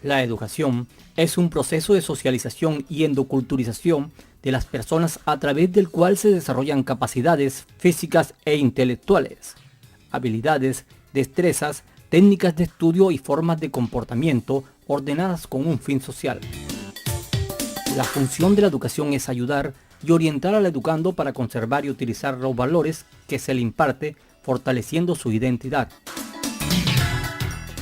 La educación es un proceso de socialización y endoculturización de las personas a través del cual se desarrollan capacidades físicas e intelectuales, habilidades, destrezas, técnicas de estudio y formas de comportamiento ordenadas con un fin social. La función de la educación es ayudar y orientar al educando para conservar y utilizar los valores que se le imparte, fortaleciendo su identidad.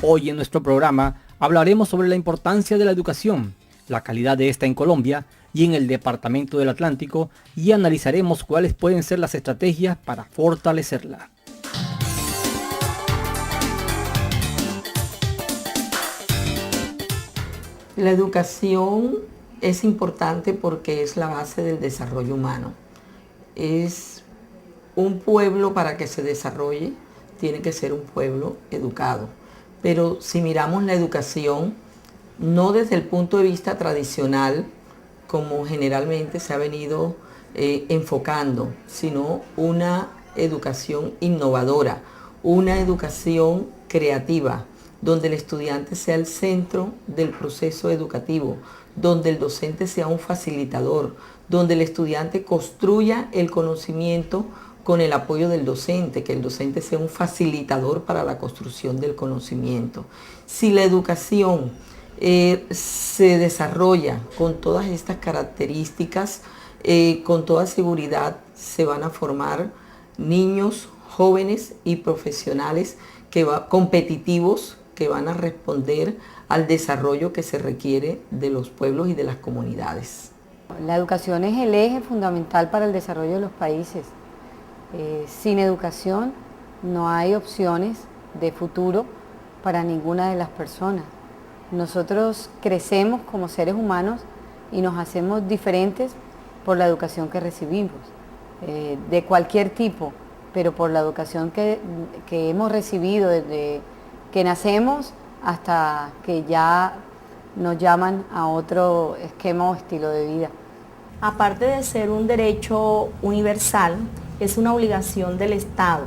Hoy en nuestro programa hablaremos sobre la importancia de la educación, la calidad de esta en Colombia y en el Departamento del Atlántico, y analizaremos cuáles pueden ser las estrategias para fortalecerla. La educación es importante porque es la base del desarrollo humano. Es un pueblo, para que se desarrolle, tiene que ser un pueblo educado. Pero si miramos la educación, no desde el punto de vista tradicional, como generalmente se ha venido enfocando, sino una educación innovadora, una educación creativa, donde el estudiante sea el centro del proceso educativo, donde el docente sea un facilitador, donde el estudiante construya el conocimiento con el apoyo del docente, que el docente sea un facilitador para la construcción del conocimiento. Si la educación se desarrolla con todas estas características, con toda seguridad se van a formar niños, jóvenes y profesionales competitivos que van a responder al desarrollo que se requiere de los pueblos y de las comunidades. La educación es el eje fundamental para el desarrollo de los países. Sin educación no hay opciones de futuro para ninguna de las personas. Nosotros crecemos como seres humanos y nos hacemos diferentes por la educación que recibimos, de cualquier tipo, pero por la educación que hemos recibido desde que nacemos hasta que ya nos llaman a otro esquema o estilo de vida. Aparte de ser un derecho universal, es una obligación del Estado.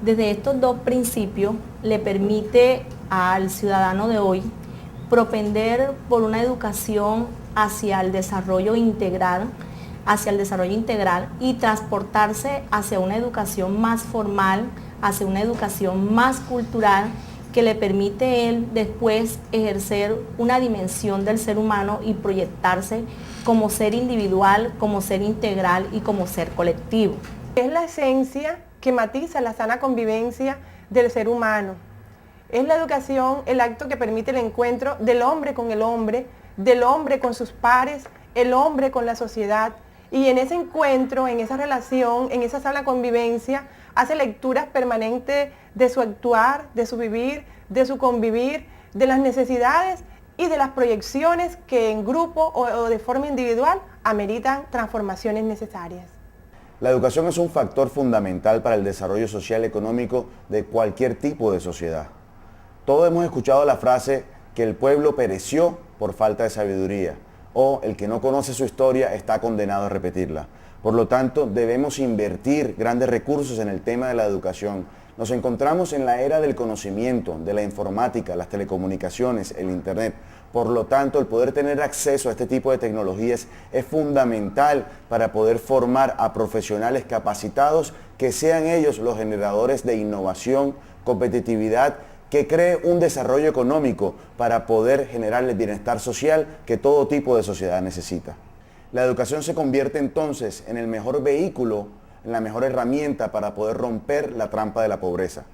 Desde estos dos principios le permite al ciudadano de hoy propender por una educación hacia el desarrollo integral, y transportarse hacia una educación más formal, hacia una educación más cultural, que le permite él después ejercer una dimensión del ser humano y proyectarse como ser individual, como ser integral y como ser colectivo. Es la esencia que matiza la sana convivencia del ser humano. Es la educación el acto que permite el encuentro del hombre con el hombre, del hombre con sus pares, el hombre con la sociedad. Y en ese encuentro, en esa relación, en esa sana convivencia, hace lecturas permanentes de su actuar, de su vivir, de su convivir, de las necesidades y de las proyecciones que en grupo o de forma individual ameritan transformaciones necesarias. La educación es un factor fundamental para el desarrollo social y económico de cualquier tipo de sociedad. Todos hemos escuchado la frase que el pueblo pereció por falta de sabiduría, o el que no conoce su historia está condenado a repetirla. Por lo tanto, debemos invertir grandes recursos en el tema de la educación. Nos encontramos en la era del conocimiento, de la informática, las telecomunicaciones, el internet. Por lo tanto, el poder tener acceso a este tipo de tecnologías es fundamental para poder formar a profesionales capacitados que sean ellos los generadores de innovación, competitividad, que cree un desarrollo económico para poder generar el bienestar social que todo tipo de sociedad necesita. La educación se convierte entonces en el mejor vehículo, en la mejor herramienta para poder romper la trampa de la pobreza.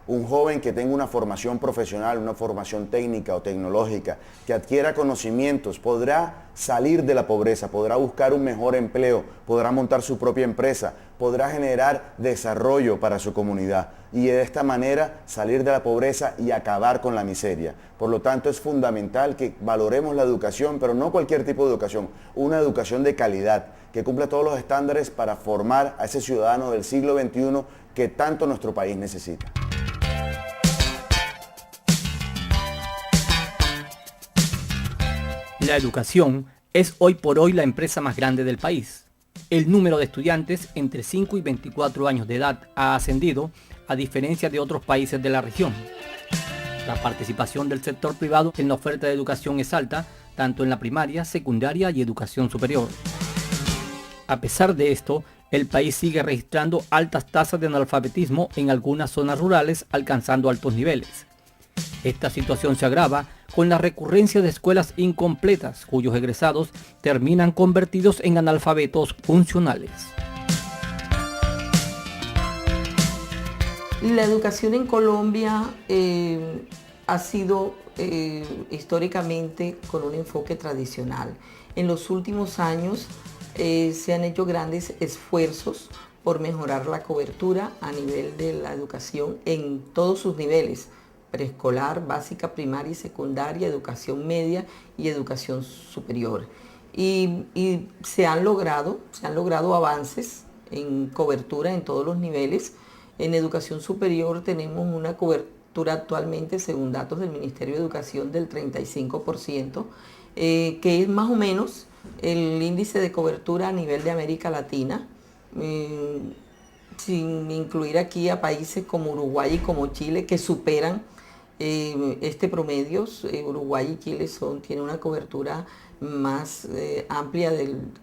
Un joven que tenga una formación profesional, una formación técnica o tecnológica, que adquiera conocimientos, podrá salir de la pobreza, podrá buscar un mejor empleo, podrá montar su propia empresa, podrá generar desarrollo para su comunidad y de esta manera salir de la pobreza y acabar con la miseria. Por lo tanto, es fundamental que valoremos la educación, pero no cualquier tipo de educación, una educación de calidad, que cumpla todos los estándares para formar a ese ciudadano del siglo XXI que tanto nuestro país necesita. La educación es hoy por hoy la empresa más grande del país. El número de estudiantes entre 5 y 24 años de edad ha ascendido, a diferencia de otros países de la región. La participación del sector privado en la oferta de educación es alta, tanto en la primaria, secundaria y educación superior. A pesar de esto, el país sigue registrando altas tasas de analfabetismo en algunas zonas rurales, alcanzando altos niveles. Esta situación se agrava con la recurrencia de escuelas incompletas, cuyos egresados terminan convertidos en analfabetos funcionales. La educación en Colombia ha sido históricamente con un enfoque tradicional. En los últimos años se han hecho grandes esfuerzos por mejorar la cobertura a nivel de la educación en todos sus niveles: preescolar, básica, primaria y secundaria, educación media y educación superior. Y se han logrado avances en cobertura en todos los niveles. En educación superior tenemos una cobertura actualmente, según datos del Ministerio de Educación, del 35%, que es más o menos el índice de cobertura a nivel de América Latina, sin incluir aquí a países como Uruguay y como Chile, que superan este promedio. Uruguay y Chile tienen una cobertura más amplia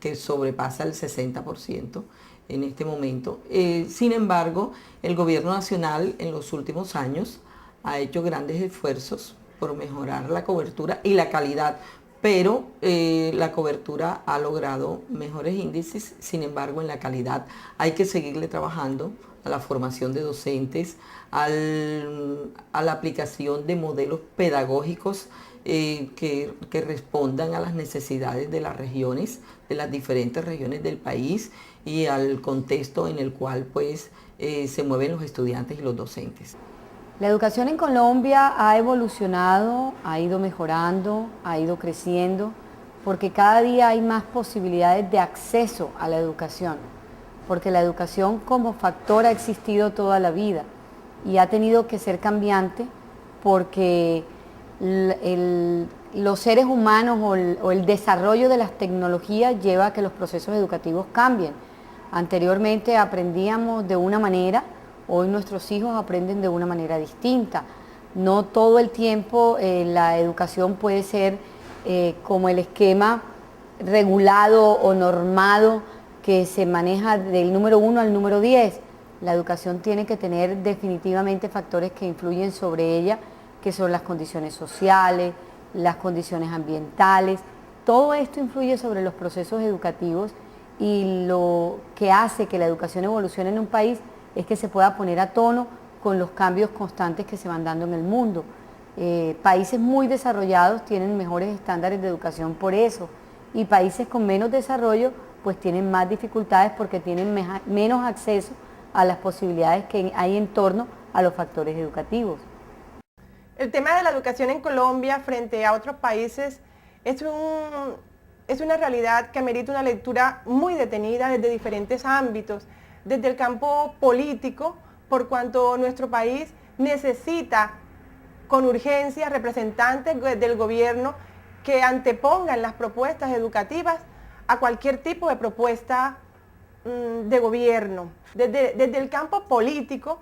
que sobrepasa el 60% en este momento. Sin embargo, el gobierno nacional en los últimos años ha hecho grandes esfuerzos por mejorar la cobertura y la calidad, pero la cobertura ha logrado mejores índices. Sin embargo, en la calidad hay que seguirle trabajando a la formación de docentes, a la aplicación de modelos pedagógicos que respondan a las necesidades de las regiones, de las diferentes regiones del país y al contexto en el cual se mueven los estudiantes y los docentes. La educación en Colombia ha evolucionado, ha ido mejorando, ha ido creciendo, porque cada día hay más posibilidades de acceso a la educación, porque la educación como factor ha existido toda la vida y ha tenido que ser cambiante porque los seres humanos o el desarrollo de las tecnologías lleva a que los procesos educativos cambien. Anteriormente aprendíamos de una manera, hoy nuestros hijos aprenden de una manera distinta. No todo el tiempo la educación puede ser como el esquema regulado o normado que se maneja del número 1 al número 10. La educación tiene que tener definitivamente factores que influyen sobre ella, que son las condiciones sociales, las condiciones ambientales. Todo esto influye sobre los procesos educativos y lo que hace que la educación evolucione en un país es que se pueda poner a tono con los cambios constantes que se van dando en el mundo. Países muy desarrollados tienen mejores estándares de educación por eso, y países con menos desarrollo pues tienen más dificultades porque tienen menos acceso a las posibilidades que hay en torno a los factores educativos. El tema de la educación en Colombia frente a otros países es una realidad que amerita una lectura muy detenida desde diferentes ámbitos, desde el campo político, por cuanto nuestro país necesita con urgencia representantes del gobierno que antepongan las propuestas educativas a cualquier tipo de propuesta de gobierno. Desde el campo político,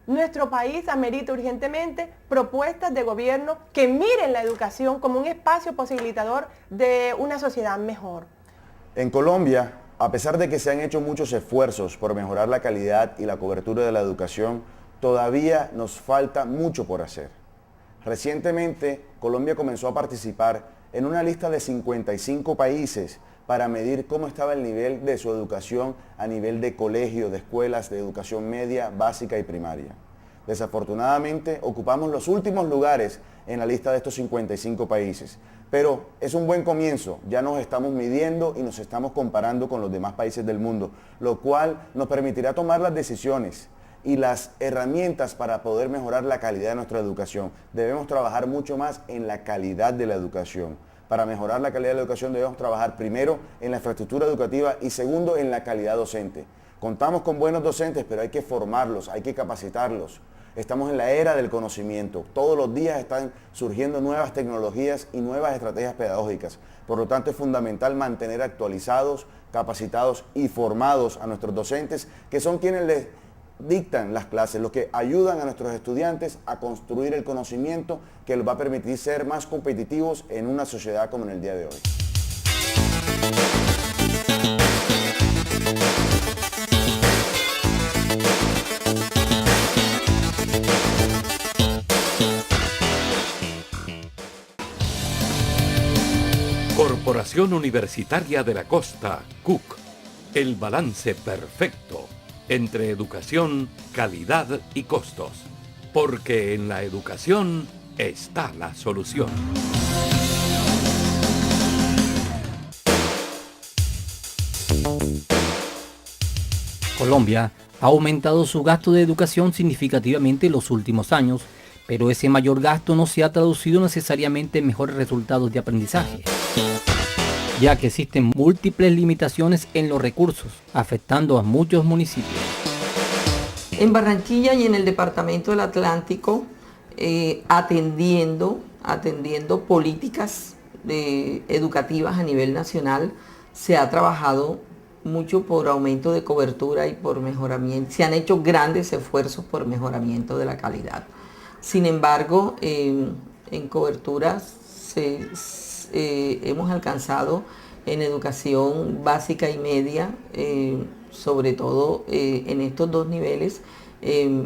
nuestro país amerita urgentemente propuestas de gobierno que miren la educación como un espacio posibilitador de una sociedad mejor. En Colombia, a pesar de que se han hecho muchos esfuerzos por mejorar la calidad y la cobertura de la educación, todavía nos falta mucho por hacer. Recientemente, Colombia comenzó a participar en una lista de 55 países para medir cómo estaba el nivel de su educación a nivel de colegio, de escuelas, de educación media, básica y primaria. Desafortunadamente, ocupamos los últimos lugares en la lista de estos 55 países, pero es un buen comienzo. Ya nos estamos midiendo y nos estamos comparando con los demás países del mundo, lo cual nos permitirá tomar las decisiones y las herramientas para poder mejorar la calidad de nuestra educación. Debemos trabajar mucho más en la calidad de la educación. Para mejorar la calidad de la educación debemos trabajar primero en la infraestructura educativa y segundo en la calidad docente. Contamos con buenos docentes, pero hay que formarlos, hay que capacitarlos. Estamos en la era del conocimiento. Todos los días están surgiendo nuevas tecnologías y nuevas estrategias pedagógicas. Por lo tanto, es fundamental mantener actualizados, capacitados y formados a nuestros docentes, que son quienes les dictan las clases, los que ayudan a nuestros estudiantes a construir el conocimiento que les va a permitir ser más competitivos en una sociedad como en el día de hoy. Corporación Universitaria de la Costa, CUC. El balance perfecto entre educación, calidad y costos. Porque en la educación está la solución. Colombia ha aumentado su gasto de educación significativamente en los últimos años, pero ese mayor gasto no se ha traducido necesariamente en mejores resultados de aprendizaje, ya que existen múltiples limitaciones en los recursos, afectando a muchos municipios. En Barranquilla y en el departamento del Atlántico, atendiendo políticas educativas a nivel nacional, se ha trabajado mucho por aumento de cobertura y por mejoramiento. Se han hecho grandes esfuerzos por mejoramiento de la calidad. Sin embargo, en coberturas hemos alcanzado en educación básica y media, sobre todo en estos dos niveles,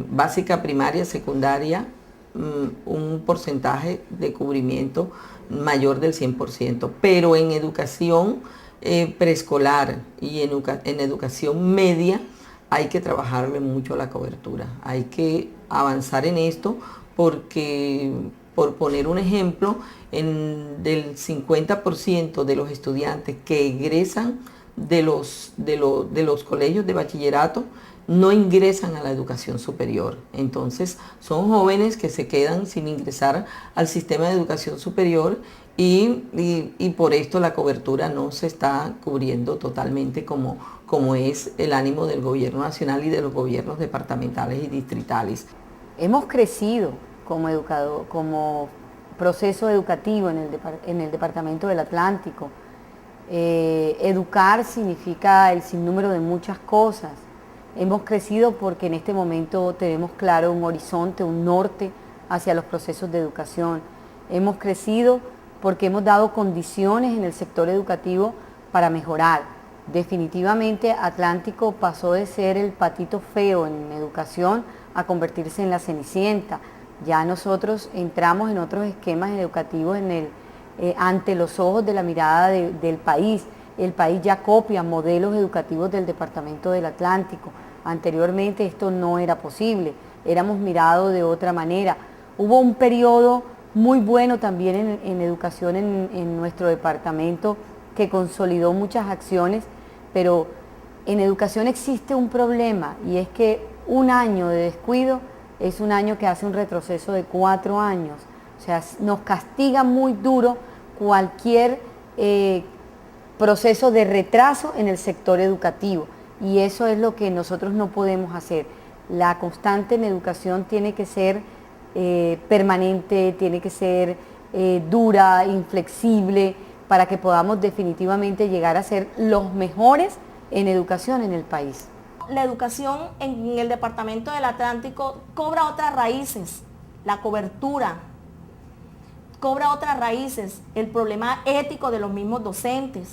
básica, primaria, secundaria, un porcentaje de cubrimiento mayor del 100%, pero en educación preescolar y en educación media hay que trabajarle mucho la cobertura, hay que avanzar en esto porque, por poner un ejemplo, del 50% de los estudiantes que egresan de los colegios de bachillerato no ingresan a la educación superior. Entonces son jóvenes que se quedan sin ingresar al sistema de educación superior y por esto la cobertura no se está cubriendo totalmente como es el ánimo del gobierno nacional y de los gobiernos departamentales y distritales. Hemos crecido como proceso educativo en el Departamento del Atlántico. Educar significa el sinnúmero de muchas cosas. Hemos crecido porque en este momento tenemos claro un horizonte, un norte hacia los procesos de educación. Hemos crecido porque hemos dado condiciones en el sector educativo para mejorar. Definitivamente Atlántico pasó de ser el patito feo en educación a convertirse en la cenicienta. Ya nosotros entramos en otros esquemas educativos ante los ojos de la mirada del país. El país ya copia modelos educativos del Departamento del Atlántico. Anteriormente esto no era posible, éramos mirados de otra manera. Hubo un periodo muy bueno también en educación en nuestro departamento que consolidó muchas acciones, pero en educación existe un problema y es que un año de descuido es un año que hace un retroceso de 4 años. O sea, nos castiga muy duro cualquier proceso de retraso en el sector educativo y eso es lo que nosotros no podemos hacer. La constante en educación tiene que ser permanente, tiene que ser dura, inflexible, para que podamos definitivamente llegar a ser los mejores en educación en el país. La educación en el Departamento del Atlántico cobra otras raíces, la cobertura, cobra otras raíces, el problema ético de los mismos docentes.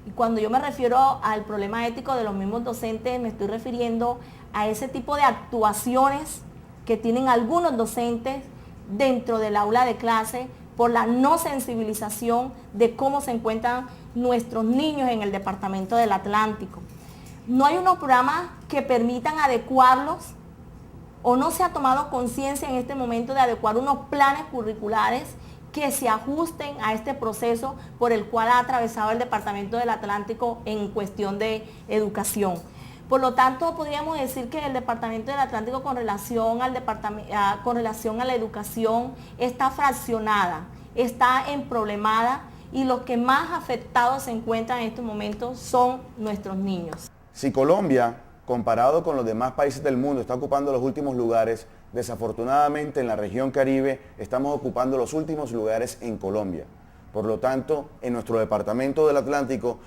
Y cuando yo me refiero al problema ético de los mismos docentes, me estoy refiriendo a ese tipo de actuaciones que tienen algunos docentes dentro del aula de clase por la no sensibilización de cómo se encuentran nuestros niños en el Departamento del Atlántico. No hay unos programas que permitan adecuarlos o no se ha tomado conciencia en este momento de adecuar unos planes curriculares que se ajusten a este proceso por el cual ha atravesado el Departamento del Atlántico en cuestión de educación. Por lo tanto, podríamos decir que el Departamento del Atlántico con relación a la educación está fraccionada, está emproblemada y los que más afectados se encuentran en estos momentos son nuestros niños. Si Colombia, comparado con los demás países del mundo, está ocupando los últimos lugares, desafortunadamente en la región Caribe estamos ocupando los últimos lugares en Colombia. Por lo tanto, en nuestro Departamento del Atlántico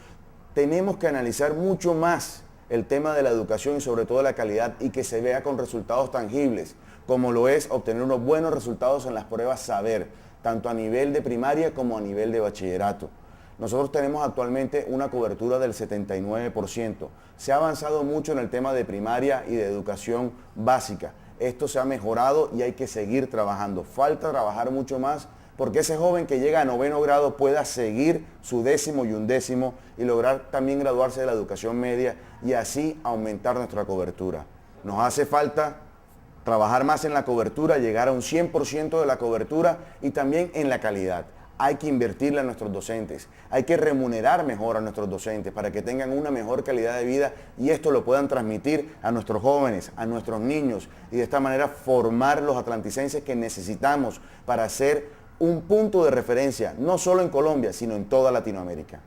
tenemos que analizar mucho más el tema de la educación y sobre todo la calidad y que se vea con resultados tangibles, como lo es obtener unos buenos resultados en las pruebas saber, tanto a nivel de primaria como a nivel de bachillerato. Nosotros tenemos actualmente una cobertura del 79%. Se ha avanzado mucho en el tema de primaria y de educación básica. Esto se ha mejorado y hay que seguir trabajando. Falta trabajar mucho más porque ese joven que llega a 9º grado pueda seguir su 10º y 11º y lograr también graduarse de la educación media y así aumentar nuestra cobertura. Nos hace falta trabajar más en la cobertura, llegar a un 100% de la cobertura y también en la calidad. Hay que invertirle a nuestros docentes, hay que remunerar mejor a nuestros docentes para que tengan una mejor calidad de vida y esto lo puedan transmitir a nuestros jóvenes, a nuestros niños y de esta manera formar los atlanticenses que necesitamos para ser un punto de referencia, no solo en Colombia, sino en toda Latinoamérica.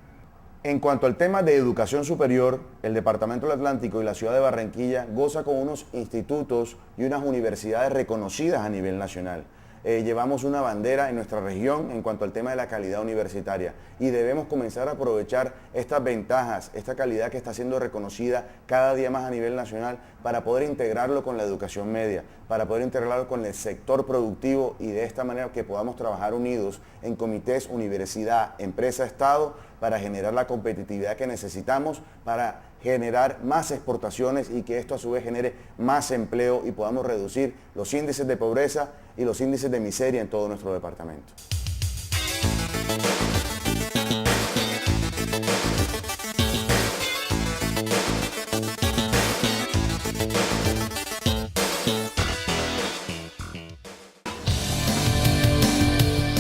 En cuanto al tema de educación superior, el Departamento del Atlántico y la ciudad de Barranquilla goza con unos institutos y unas universidades reconocidas a nivel nacional. Llevamos una bandera en nuestra región en cuanto al tema de la calidad universitaria y debemos comenzar a aprovechar estas ventajas, esta calidad que está siendo reconocida cada día más a nivel nacional para poder integrarlo con la educación media, para poder integrarlo con el sector productivo y de esta manera que podamos trabajar unidos en comités, universidad, empresa, Estado para generar la competitividad que necesitamos para generar más exportaciones y que esto a su vez genere más empleo y podamos reducir los índices de pobreza y los índices de miseria en todo nuestro departamento.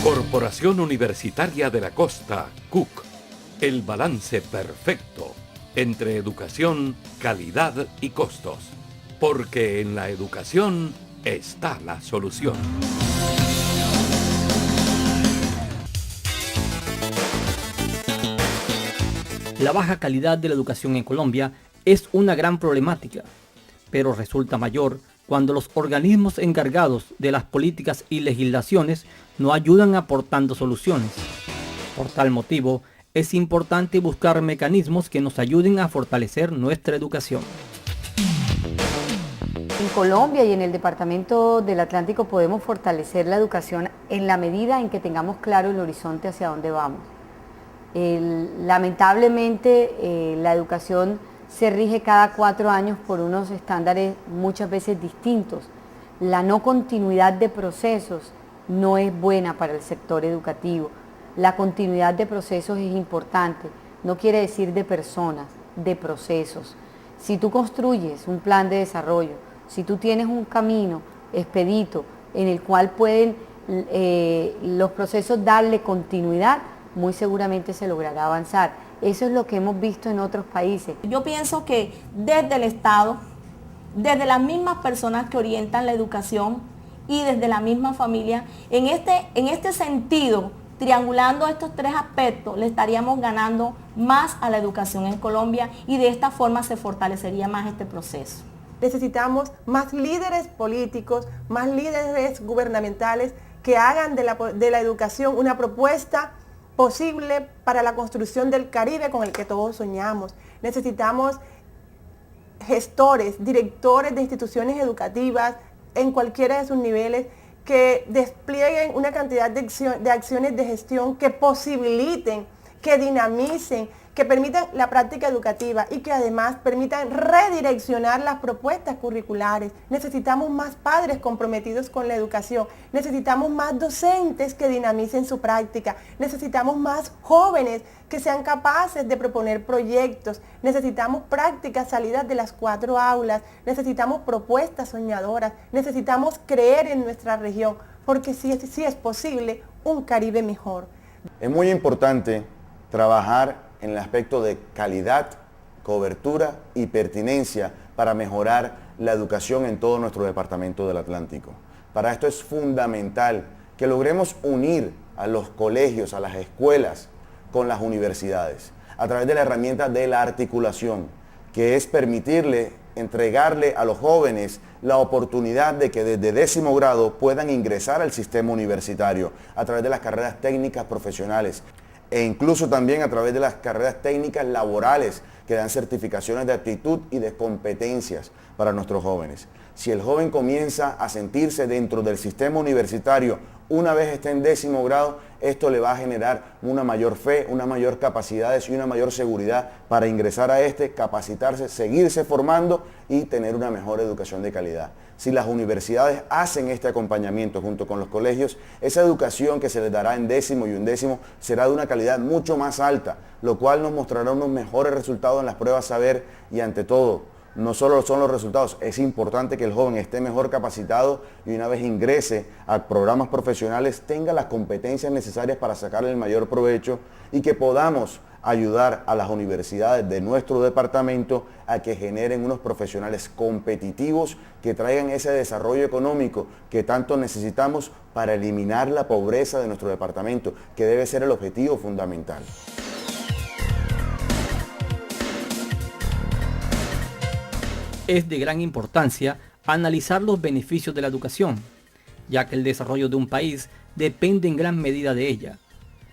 Corporación Universitaria de la Costa, CUC. El balance perfecto entre educación, calidad y costos. Porque en la educación está la solución. La baja calidad de la educación en Colombia es una gran problemática, pero resulta mayor cuando los organismos encargados de las políticas y legislaciones no ayudan aportando soluciones. Por tal motivo, es importante buscar mecanismos que nos ayuden a fortalecer nuestra educación. En Colombia y en el Departamento del Atlántico podemos fortalecer la educación en la medida en que tengamos claro el horizonte hacia dónde vamos. Lamentablemente la educación se rige cada 4 años por unos estándares muchas veces distintos. La no continuidad de procesos no es buena para el sector educativo. La continuidad de procesos es importante, no quiere decir de personas, de procesos. Si tú construyes un plan de desarrollo, si tú tienes un camino expedito en el cual pueden los procesos darle continuidad, muy seguramente se logrará avanzar. Eso es lo que hemos visto en otros países. Yo pienso que desde el Estado, desde las mismas personas que orientan la educación y desde la misma familia, en este sentido, triangulando estos 3 aspectos, le estaríamos ganando más a la educación en Colombia y de esta forma se fortalecería más este proceso. Necesitamos más líderes políticos, más líderes gubernamentales que hagan de la educación una propuesta posible para la construcción del Caribe con el que todos soñamos. Necesitamos gestores, directores de instituciones educativas en cualquiera de sus niveles que desplieguen una cantidad de acciones de gestión que posibiliten, que dinamicen, que permitan la práctica educativa y que además permitan redireccionar las propuestas curriculares. Necesitamos más padres comprometidos con la educación, necesitamos más docentes que dinamicen su práctica, necesitamos más jóvenes que sean capaces de proponer proyectos, necesitamos prácticas salidas de las 4 aulas, necesitamos propuestas soñadoras, necesitamos creer en nuestra región, porque sí es posible un Caribe mejor. Es muy importante trabajar en el aspecto de calidad, cobertura y pertinencia para mejorar la educación en todo nuestro departamento del Atlántico. Para esto es fundamental que logremos unir a los colegios, a las escuelas, con las universidades, a través de la herramienta de la articulación, que es entregarle a los jóvenes la oportunidad de que desde 10º grado puedan ingresar al sistema universitario a través de las carreras técnicas profesionales e incluso también a través de las carreras técnicas laborales que dan certificaciones de aptitud y de competencias para nuestros jóvenes. Si el joven comienza a sentirse dentro del sistema universitario una vez esté en 10º grado, esto le va a generar una mayor fe, una mayor capacidades y una mayor seguridad para ingresar a capacitarse, seguirse formando y tener una mejor educación de calidad. Si las universidades hacen este acompañamiento junto con los colegios, esa educación que se les dará en 10º y 11º será de una calidad mucho más alta, lo cual nos mostrará unos mejores resultados en las pruebas saber y ante todo, no solo son los resultados, es importante que el joven esté mejor capacitado y una vez ingrese a programas profesionales tenga las competencias necesarias para sacarle el mayor provecho y que podamos ayudar a las universidades de nuestro departamento a que generen unos profesionales competitivos que traigan ese desarrollo económico que tanto necesitamos para eliminar la pobreza de nuestro departamento, que debe ser el objetivo fundamental. Es de gran importancia analizar los beneficios de la educación, ya que el desarrollo de un país depende en gran medida de ella,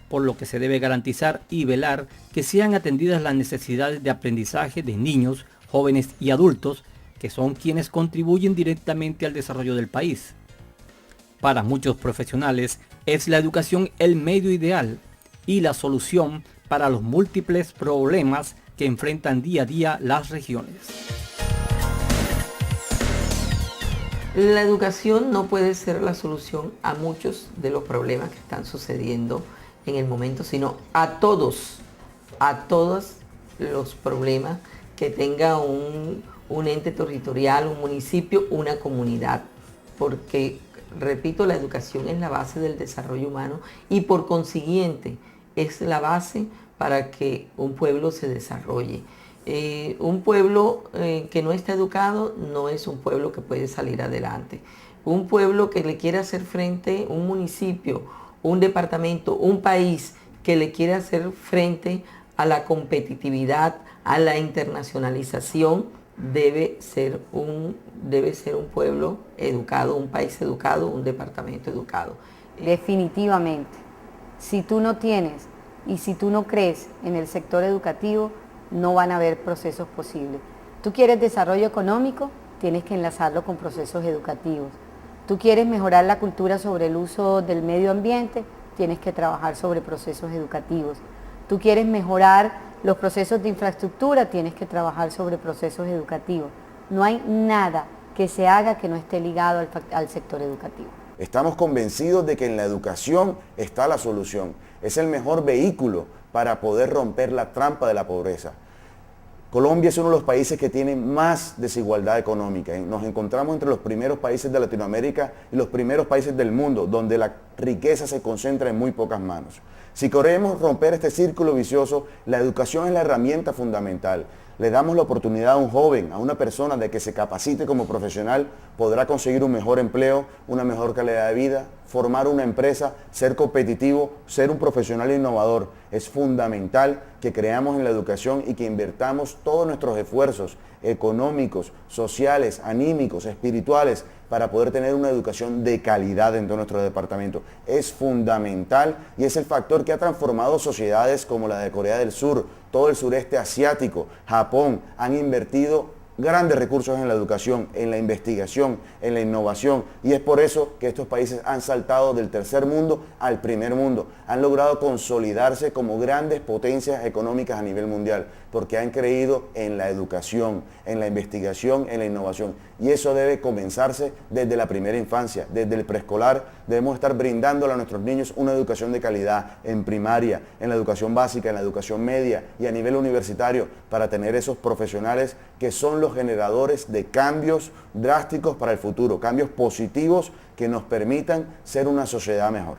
por lo que se debe garantizar y velar que sean atendidas las necesidades de aprendizaje de niños, jóvenes y adultos, que son quienes contribuyen directamente al desarrollo del país. Para muchos profesionales es la educación el medio ideal y la solución para los múltiples problemas que enfrentan día a día las regiones. La educación no puede ser la solución a muchos de los problemas que están sucediendo en el momento, sino a todos los problemas que tenga un ente territorial, un municipio, una comunidad. Porque, repito, la educación es la base del desarrollo humano y por consiguiente es la base para que un pueblo se desarrolle. Un pueblo que no está educado no es un pueblo que puede salir adelante. Un pueblo que le quiere hacer frente, un municipio, un departamento, un país que le quiere hacer frente a la competitividad, a la internacionalización, debe ser un pueblo educado, un país educado, un departamento educado. Definitivamente, si tú no tienes y si tú no crees en el sector educativo, no van a haber procesos posibles. Tú quieres desarrollo económico, tienes que enlazarlo con procesos educativos. Tú quieres mejorar la cultura sobre el uso del medio ambiente, tienes que trabajar sobre procesos educativos. Tú quieres mejorar los procesos de infraestructura, tienes que trabajar sobre procesos educativos. No hay nada que se haga que no esté ligado al sector educativo. Estamos convencidos de que en la educación está la solución. Es el mejor vehículo para poder romper la trampa de la pobreza. Colombia es uno de los países que tiene más desigualdad económica. Nos encontramos entre los primeros países de Latinoamérica y los primeros países del mundo, donde la riqueza se concentra en muy pocas manos. Si queremos romper este círculo vicioso, la educación es la herramienta fundamental. Le damos la oportunidad a un joven, a una persona de que se capacite como profesional, podrá conseguir un mejor empleo, una mejor calidad de vida, formar una empresa, ser competitivo, ser un profesional innovador. Es fundamental que creamos en la educación y que invertamos todos nuestros esfuerzos económicos, sociales, anímicos, espirituales, para poder tener una educación de calidad dentro de nuestro departamento. Es fundamental y es el factor que ha transformado sociedades como la de Corea del Sur, todo el sureste asiático, Japón, han invertido grandes recursos en la educación, en la investigación, en la innovación, y es por eso que estos países han saltado del tercer mundo al primer mundo, han logrado consolidarse como grandes potencias económicas a nivel mundial, porque han creído en la educación, en la investigación, en la innovación, y eso debe comenzarse desde la primera infancia, desde el preescolar. Debemos estar brindándole a nuestros niños una educación de calidad en primaria, en la educación básica, en la educación media y a nivel universitario, para tener esos profesionales que son los generadores de cambios drásticos para el futuro, cambios positivos que nos permitan ser una sociedad mejor.